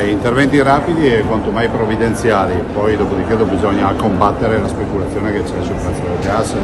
Interventi rapidi e quanto mai provvidenziali, poi dopodiché bisogna combattere la speculazione che c'è sul prezzo del gas.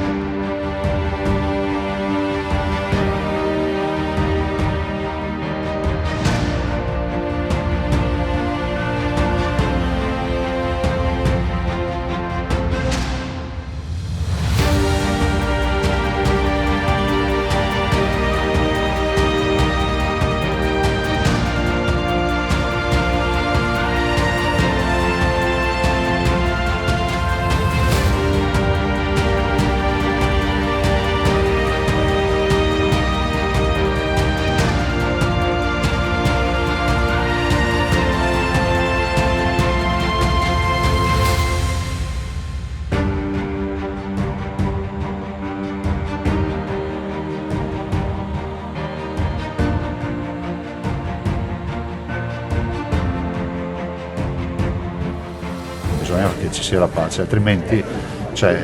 Bisogna che ci sia la pace, altrimenti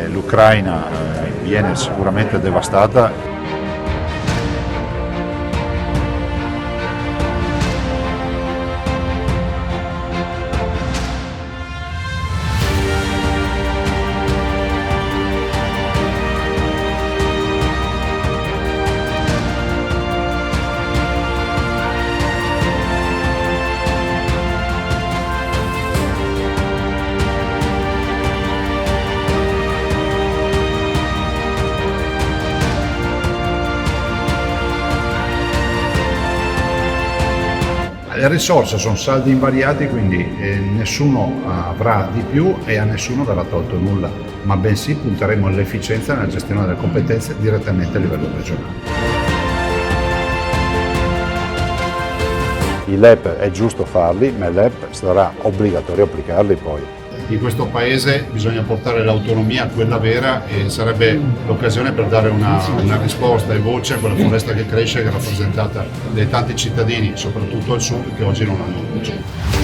l'Ucraina viene sicuramente devastata. Le risorse sono saldi invariati, quindi nessuno avrà di più e a nessuno verrà tolto nulla, ma bensì punteremo all'efficienza nella gestione delle competenze direttamente a livello regionale. I LEP è giusto farli, ma i LEP sarà obbligatorio applicarli poi. In questo paese bisogna portare l'autonomia, quella vera, e sarebbe l'occasione per dare una risposta e voce a quella foresta che cresce, che è rappresentata dai tanti cittadini, soprattutto al sud, che oggi non hanno voce.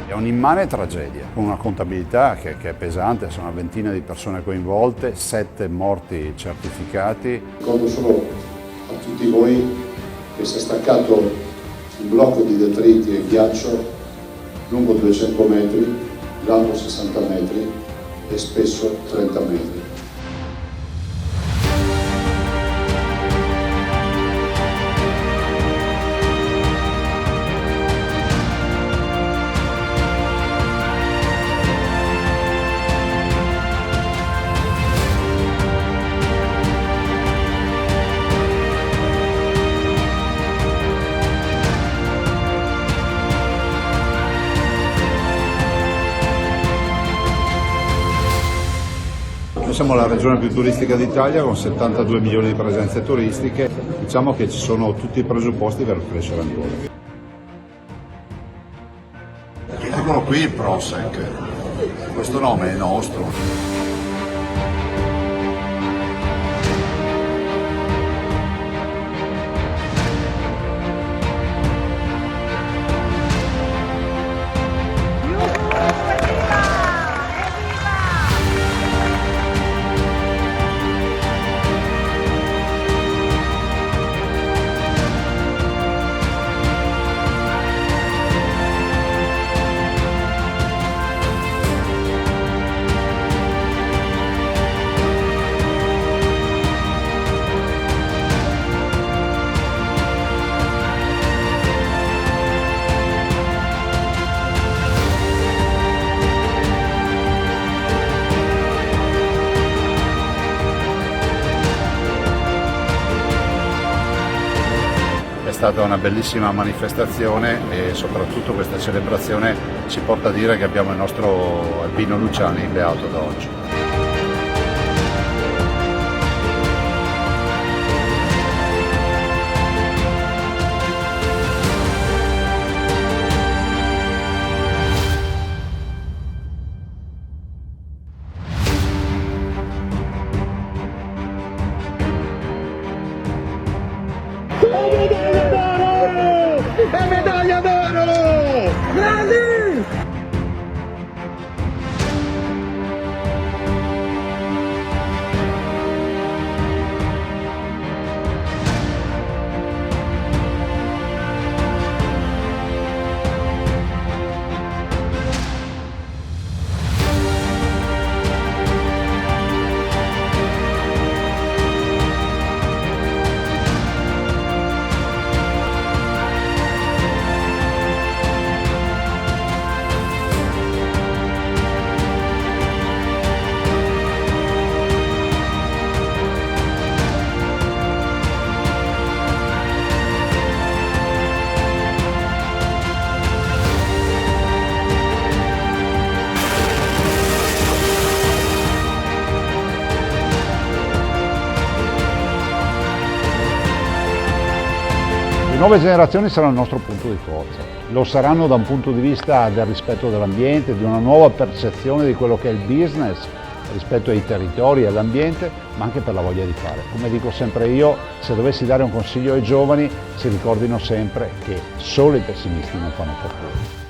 È un'immane tragedia, con una contabilità che è pesante, sono una ventina di persone coinvolte, 7 morti certificati. Ricordo solo a tutti voi che si è staccato un blocco di detriti e ghiaccio lungo 200 metri, largo 60 metri e spesso 30 metri. Noi siamo la regione più turistica d'Italia con 72 milioni di presenze turistiche, diciamo che ci sono tutti i presupposti per crescere ancora. Eccolo qui il Prosek, questo nome è nostro. stata una bellissima manifestazione e soprattutto questa celebrazione ci porta a dire che abbiamo il nostro Albino Luciani beato da oggi. E medaglia d'oro! Grandi! Le nuove generazioni saranno il nostro punto di forza, lo saranno da un punto di vista del rispetto dell'ambiente, di una nuova percezione di quello che è il business rispetto ai territori e all'ambiente, ma anche per la voglia di fare. Come dico sempre io, se dovessi dare un consiglio ai giovani, si ricordino sempre che solo i pessimisti non fanno fortuna.